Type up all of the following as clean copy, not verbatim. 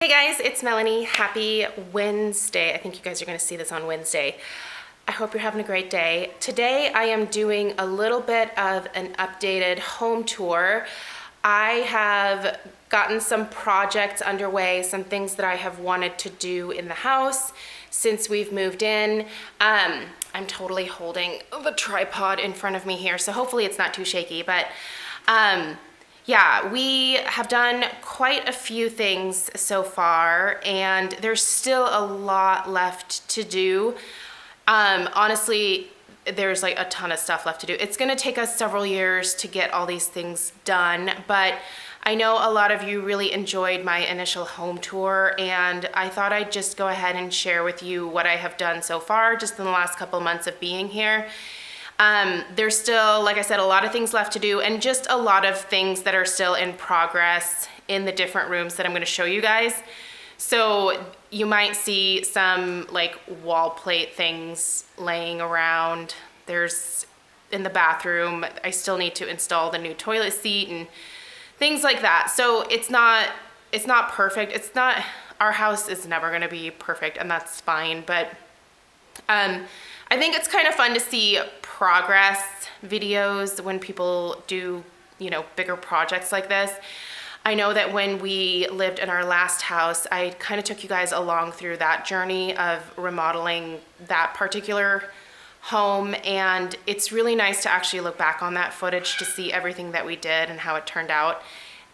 Hey guys, it's Melanie. Happy Wednesday. I think you guys are going to see this on Wednesday. I hope you're having a great day. Today I am doing a little bit of an updated home tour. I have gotten some projects underway, some things that I have wanted to do in the house since we've moved in. I'm totally holding the tripod in front of me here, so hopefully it's not too shaky, but yeah, we have done quite a few things so far, and there's still a lot left to do. Honestly, there's like a ton of stuff left to do. It's gonna take us several years to get all these things done, but I know a lot of you really enjoyed my initial home tour, and I thought I'd just go ahead and share with you what I have done so far just in the last couple months of being here. There's still, like I said, a lot of things left to do and just a lot of things that are still in progress in the different rooms that I'm going to show you guys. So you might see some like wall plate things laying around. There's in the bathroom, I still need to install the new toilet seat and things like that. So it's not perfect. Our house is never going to be perfect, and that's fine, but I think it's kind of fun to see progress videos when people do, bigger projects like this. I know that when we lived in our last house, I kind of took you guys along through that journey of remodeling that particular home, and it's really nice to actually look back on that footage to see everything that we did and how it turned out.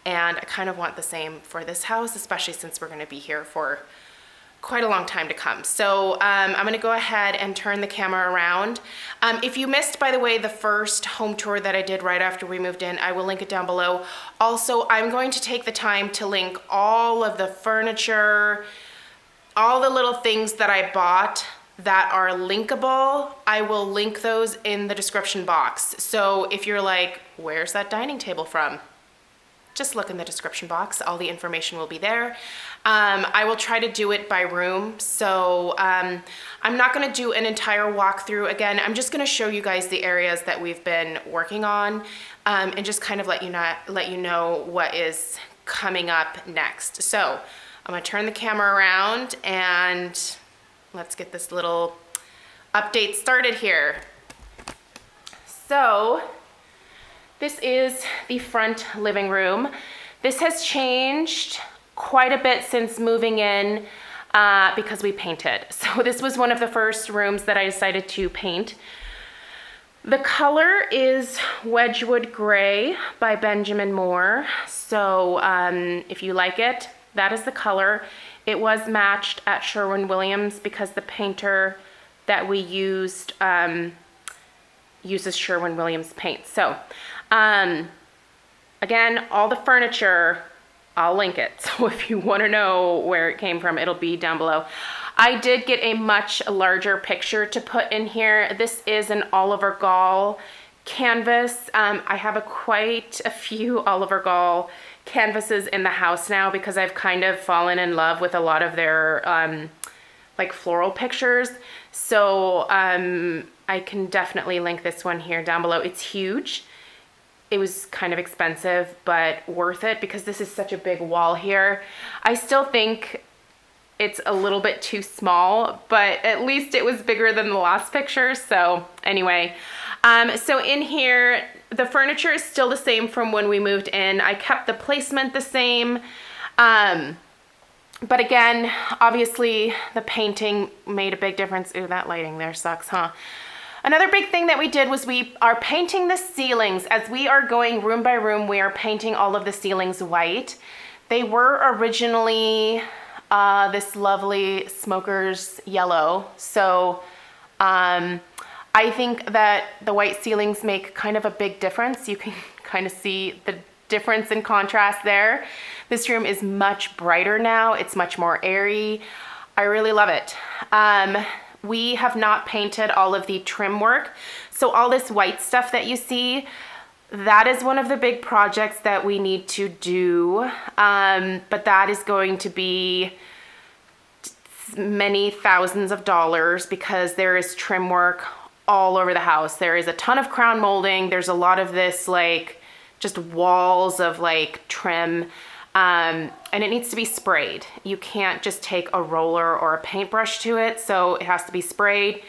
And I kind of want the same for this house, especially since we're going to be here for quite a long time to come. So I'm gonna go ahead and turn the camera around. If you missed, by the way, the first home tour that I did right after we moved in, I will link it down below. Also, I'm going to take the time to link all of the furniture, all the little things that I bought that are linkable. I will link those in the description box. So if you're like, where's that dining table from? Just look in the description box. All the information will be there. I will try to do it by room. So I'm not gonna do an entire walkthrough again. I'm just gonna show you guys the areas that we've been working on and just kind of let you know what is coming up next. So I'm gonna turn the camera around and let's get this little update started here. So this is the front living room. This has changed quite a bit since moving in because we painted. So this was one of the first rooms that I decided to paint. The color is Wedgwood Gray by Benjamin Moore. So if you like it, that is the color. It was matched at Sherwin-Williams because the painter that we used uses Sherwin-Williams paint. So again, all the furniture, I'll link it. So if you want to know where it came from, it'll be down below. I did get a much larger picture to put in here. This is an Oliver Gal canvas. I have quite a few Oliver Gal canvases in the house now because I've kind of fallen in love with a lot of their like floral pictures. So I can definitely link this one here down below. It's huge. It was kind of expensive, but worth it because this is such a big wall here. I still think it's a little bit too small, but at least it was bigger than the last picture. So anyway, so in here, the furniture is still the same from when we moved in. I kept the placement the same. But again, obviously the painting made a big difference. Ooh, that lighting there sucks, huh? Another big thing that we did was we are painting the ceilings. As we are going room by room, we are painting all of the ceilings white. They were originally this lovely smoker's yellow. So I think that the white ceilings make kind of a big difference. You can kind of see the difference in contrast there. This room is much brighter now. It's much more airy. I really love it. We have not painted all of the trim work. So all this white stuff that you see, that is one of the big projects that we need to do. But that is going to be many thousands of dollars because there is trim work all over the house. There is a ton of crown molding. There's a lot of this like just walls of like trim. and it needs to be sprayed. You can't just take a roller or a paintbrush to it, so it has to be sprayed,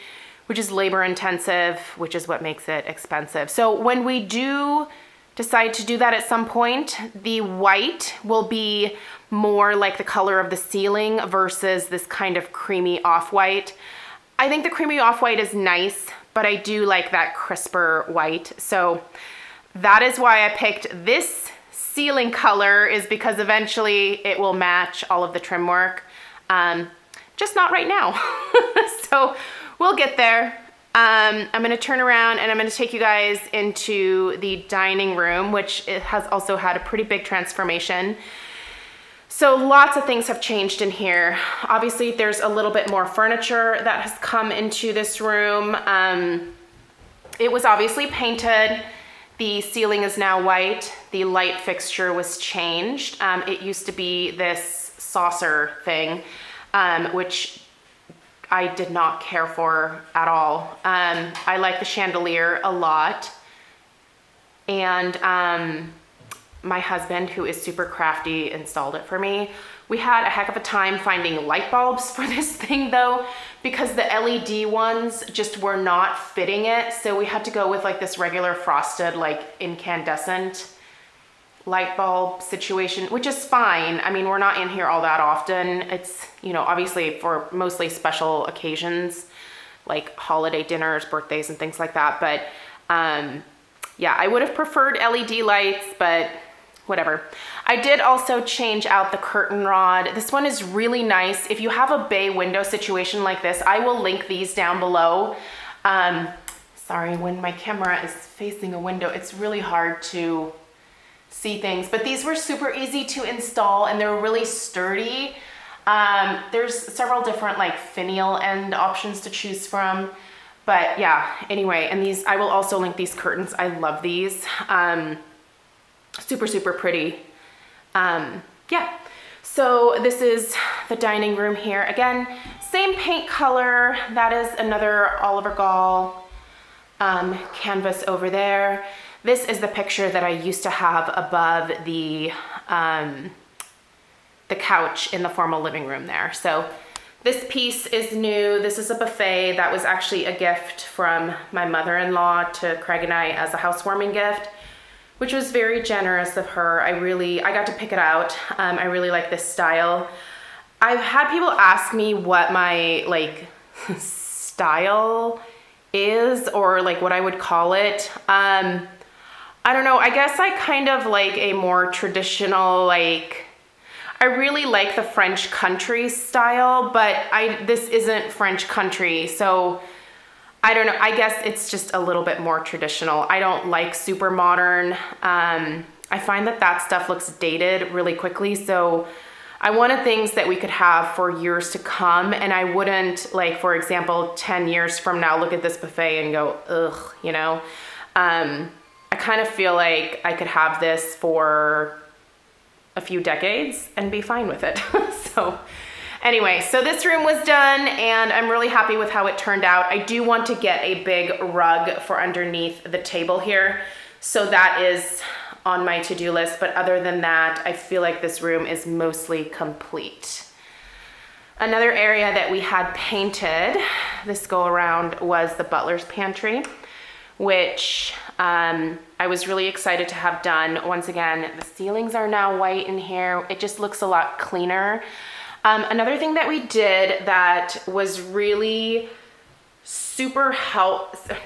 which is labor intensive, which is what makes it expensive. So when we do decide to do that at some point, the white will be more like the color of the ceiling versus this kind of creamy off-white. I think the creamy off-white is nice, but I do like that crisper white. So that is why I picked this ceiling color, is because eventually it will match all of the trim work. Just not right now. So we'll get there. I'm gonna turn around and I'm gonna take you guys into the dining room, which it has also had a pretty big transformation. So lots of things have changed in here. Obviously there's a little bit more furniture that has come into this room. It was obviously painted. The ceiling is now white. The light fixture was changed. It used to be this saucer thing, which I did not care for at all. I like the chandelier a lot. And my husband, who is super crafty, installed it for me. We had a heck of a time finding light bulbs for this thing though, because the LED ones just were not fitting it. So we had to go with like this regular frosted, like incandescent light bulb situation, which is fine. I mean, we're not in here all that often. It's, you know, obviously for mostly special occasions, like holiday dinners, birthdays, and things like that. But yeah, I would have preferred LED lights, but whatever. I did also change out the curtain rod. This one is really nice. If you have a bay window situation like this, I will link these down below. Sorry, when my camera is facing a window, it's really hard to see things, but these were super easy to install and they're really sturdy. There's several different like finial end options to choose from, but yeah, anyway, and these, I will also link these curtains. I love these. Super, super pretty. Yeah, so this is the dining room here. Again, same paint color. That is another Oliver Gal canvas over there. This is the picture that I used to have above the couch in the formal living room there. So this piece is new. This is a buffet that was actually a gift from my mother-in-law to Craig and I as a housewarming gift, which was very generous of her. I got to pick it out. I really like this style. I've had people ask me what my like style is, or like what I would call it. I don't know, I guess I kind of like a more traditional, like, I really like the French country style, but this isn't French country, so I don't know, I guess it's just a little bit more traditional. I don't like super modern. I find that stuff looks dated really quickly, so I wanted things that we could have for years to come, and I wouldn't, like, for example, 10 years from now, look at this buffet and go, ugh, you know? I kind of feel like I could have this for a few decades and be fine with it. So anyway, so this room was done and I'm really happy with how it turned out. I do want to get a big rug for underneath the table here. So that is on my to-do list, but other than that, I feel like this room is mostly complete. Another area that we had painted this go around was the Butlers Pantry, which I was really excited to have done. Once again, the ceilings are now white in here. It just looks a lot cleaner. Another thing that we did that was really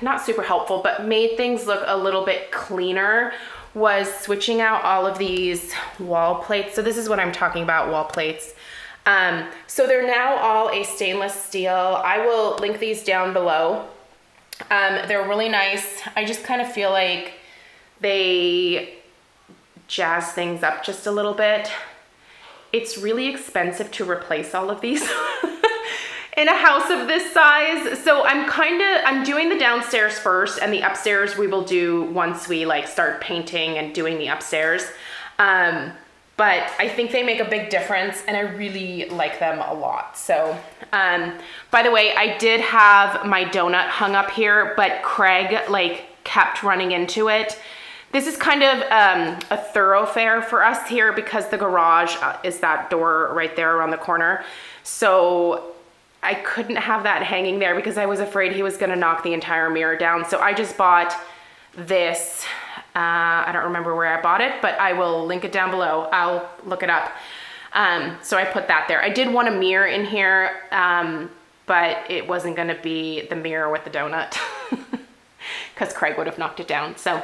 not super helpful, but made things look a little bit cleaner, was switching out all of these wall plates. So this is what I'm talking about, wall plates. So they're now all a stainless steel. I will link these down below. They're really nice. I just kind of feel like they jazz things up just a little bit. It's really expensive to replace all of these in a house of this size. So I'm doing the downstairs first, and the upstairs we will do once we like start painting and doing the upstairs. But I think they make a big difference and I really like them a lot. So, by the way, I did have my donut hung up here, but Craig like kept running into it This is kind of a thoroughfare for us here because the garage is that door right there around the corner. So I couldn't have that hanging there because I was afraid he was gonna knock the entire mirror down. So I just bought this. I don't remember where I bought it, but I will link it down below. I'll look it up. So I put that there. I did want a mirror in here, but it wasn't gonna be the mirror with the donut because Craig would have knocked it down. So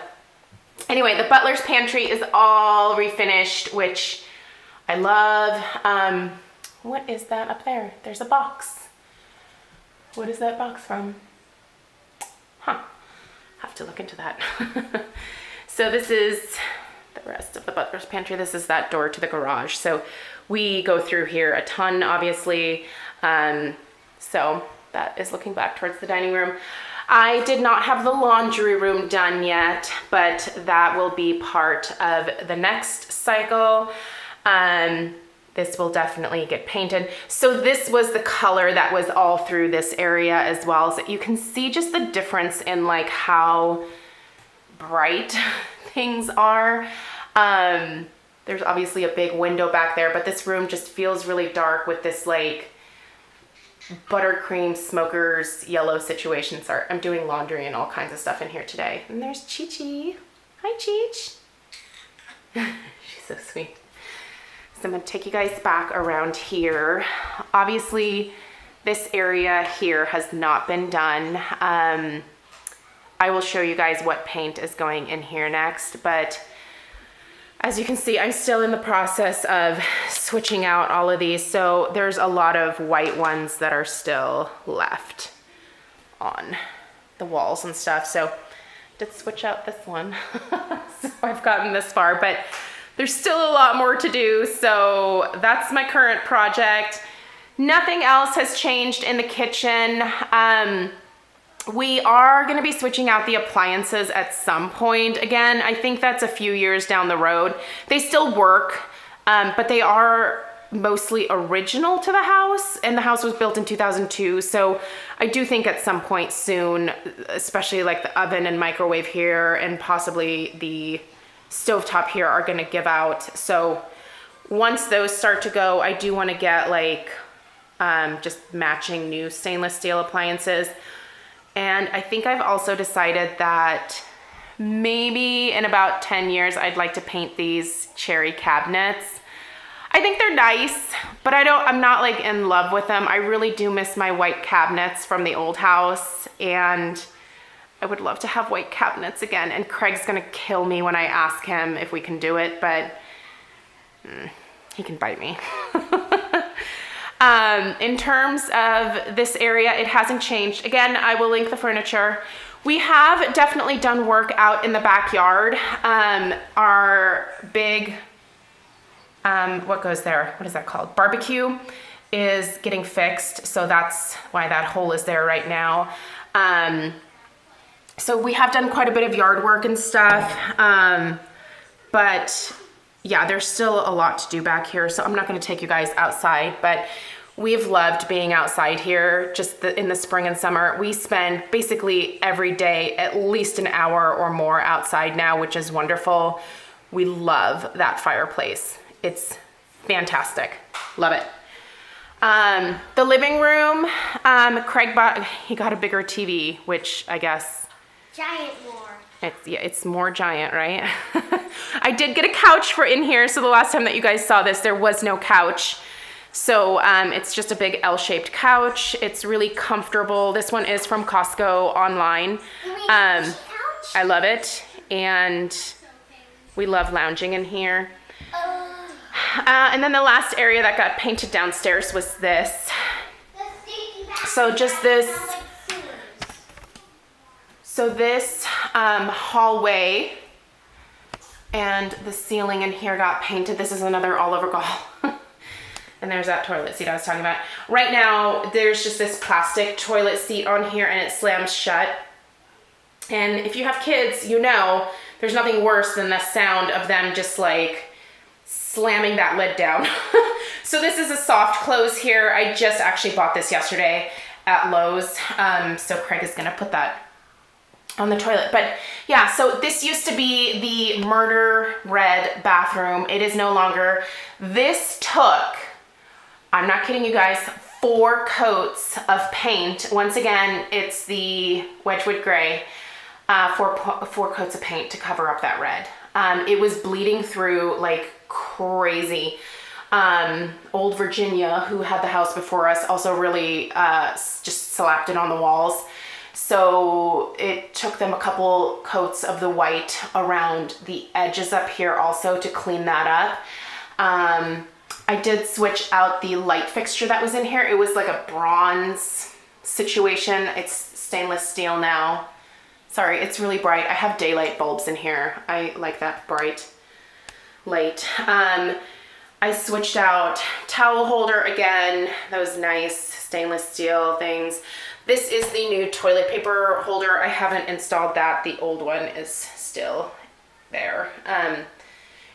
anyway, the Butlers Pantry is all refinished, which I love. What is that up there? There's a box. What is that box from? Huh, have to look into that. So this is the rest of the Butlers Pantry. This is that door to the garage. So we go through here a ton, obviously. So that is looking back towards the dining room. I did not have the laundry room done yet, but that will be part of the next cycle. This will definitely get painted. So this was the color that was all through this area as well. So you can see just the difference in like how bright things are. There's obviously a big window back there, but this room just feels really dark with this like buttercream smokers yellow situation. Sorry, I'm doing laundry and all kinds of stuff in here today. And there's Chi-Chi. Hi, Cheech. She's so sweet. So I'm gonna take you guys back around here. Obviously, this area here has not been done. I will show you guys what paint is going in here next, but as you can see, I'm still in the process of switching out all of these. So there's a lot of white ones that are still left on the walls and stuff. So I did switch out this one. So I've gotten this far, but there's still a lot more to do. So that's my current project. Nothing else has changed in the kitchen. We are gonna be switching out the appliances at some point. Again, I think that's a few years down the road. They still work, but they are mostly original to the house, and the house was built in 2002. So I do think at some point soon, especially like the oven and microwave here and possibly the stovetop here are gonna give out. So once those start to go, I do wanna get like just matching new stainless steel appliances. And I think I've also decided that maybe in about 10 years, I'd like to paint these cherry cabinets. I think they're nice, but I'm not like in love with them. I really do miss my white cabinets from the old house, and I would love to have white cabinets again. And Craig's gonna kill me when I ask him if we can do it, but he can bite me. In terms of this area, it hasn't changed. Again, I will link the furniture. We have definitely done work out in the backyard. Our big, what goes there? What is that called? Barbecue is getting fixed. So that's why that hole is there right now. So we have done quite a bit of yard work and stuff. But yeah, there's still a lot to do back here, so I'm not gonna take you guys outside, but we've loved being outside here just in the spring and summer. We spend basically every day at least an hour or more outside now, which is wonderful. We love that fireplace. It's fantastic, love it. The living room, Craig he got a bigger TV, which I guess. Giant more. It's more giant, right? I did get a couch for in here, so the last time that you guys saw this, there was no couch. So it's just a big L-shaped couch. It's really comfortable. This one is from Costco online. I love it, and we love lounging in here. And then the last area that got painted downstairs was this. So just this. So this hallway and the ceiling in here got painted. This is another Oliver Gal. And there's that toilet seat I was talking about. Right now, there's just this plastic toilet seat on here and it slams shut. And if you have kids, you know, there's nothing worse than the sound of them just like slamming that lid down. So this is a soft close here. I just actually bought this yesterday at Lowe's. So Craig is gonna put that on the toilet. But yeah, so this used to be the murder red bathroom. It is no longer. This took, I'm not kidding you guys, 4 coats of paint. Once again, it's the Wedgwood gray. 4 coats of paint to cover up that red. It was bleeding through like crazy. Old Virginia, who had the house before us, also really just slapped it on the walls. So it took them a couple coats of the white around the edges up here also to clean that up. I did switch out the light fixture that was in here. It was like a bronze situation. It's stainless steel now. Sorry, it's really bright. I have daylight bulbs in here. I like that bright light. I switched out towel holder again. Those nice stainless steel things. This is the new toilet paper holder. I haven't installed that. The old one is still there.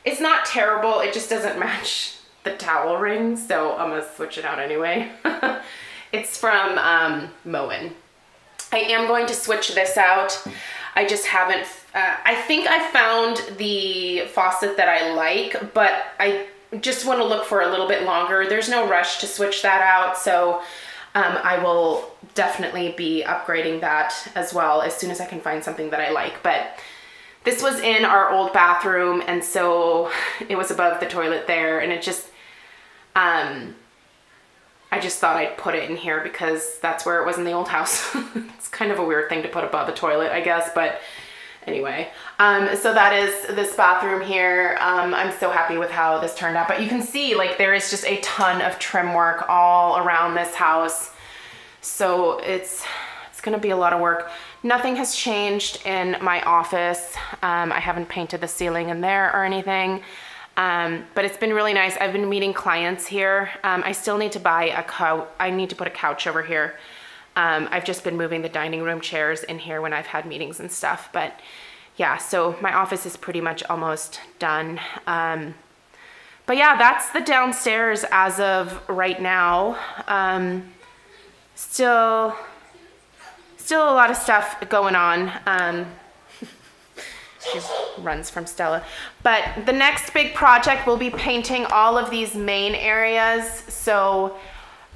It's not terrible. It just doesn't match the towel ring, so I'm gonna switch it out anyway. It's from Moen. I am going to switch this out. I just haven't, I think I found the faucet that I like, but I just want to look for a little bit longer. There's no rush to switch that out, so I will definitely be upgrading that as well as soon as I can find something that I like. But this was in our old bathroom, and so it was above the toilet there, and it just, I just thought I'd put it in here because that's where it was in the old house. It's kind of a weird thing to put above a toilet, I guess, but anyway. So that is this bathroom here. I'm so happy with how this turned out, but you can see like there is just a ton of trim work all around this house. So it's gonna be a lot of work. Nothing has changed in my office. I haven't painted the ceiling in there or anything. But it's been really nice. I've been meeting clients here. I still need to buy a couch. I need to put a couch over here. I've just been moving the dining room chairs in here when I've had meetings and stuff. But yeah, so my office is pretty much almost done. But yeah, that's the downstairs as of right now. Still a lot of stuff going on. She runs from Stella. But the next big project will be painting all of these main areas. So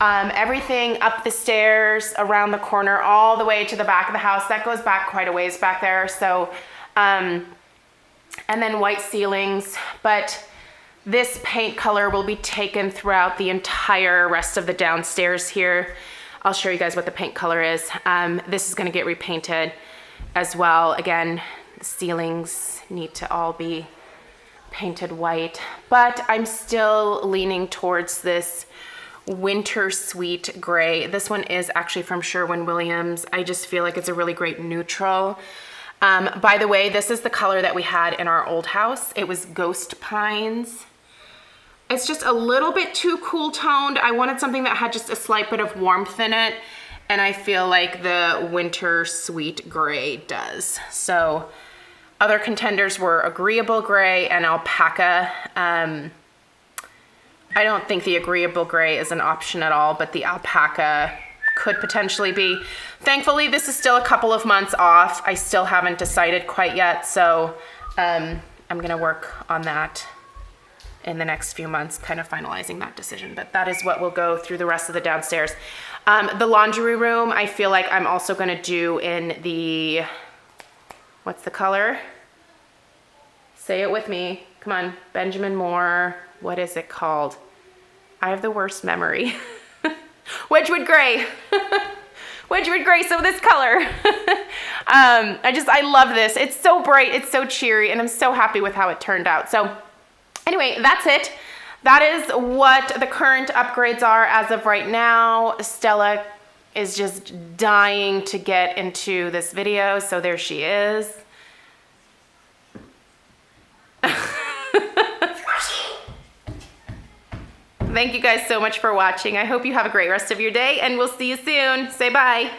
everything up the stairs, around the corner, all the way to the back of the house. That goes back quite a ways back there. So, and then white ceilings. But this paint color will be taken throughout the entire rest of the downstairs here. I'll show you guys what the paint color is. This is gonna get repainted as well. Again, the ceilings need to all be painted white, but I'm still leaning towards this winter sweet gray. This one is actually from Sherwin-Williams. I just feel like it's a really great neutral. By the way, this is the color that we had in our old house. It was Ghost Pines. It's just a little bit too cool toned. I wanted something that had just a slight bit of warmth in it, and I feel like the winter sweet gray does. So other contenders were Agreeable Gray and Alpaca. I don't think the Agreeable Gray is an option at all, but the Alpaca could potentially be. Thankfully, this is still a couple of months off. I still haven't decided quite yet, so I'm gonna work on that in the next few months, kind of finalizing that decision. But that is what will go through the rest of the downstairs. The laundry room, I feel like I'm also gonna do in the, what's the color? Say it with me. Come on, Benjamin Moore. What is it called? I have the worst memory. Wedgwood Gray. Wedgwood Gray, so this color. I love this. It's so bright, it's so cheery, and I'm so happy with how it turned out. So anyway, that's it. That is what the current upgrades are as of right now. Stella is just dying to get into this video, so there she is. Thank you guys so much for watching. I hope you have a great rest of your day, and we'll see you soon. Say bye.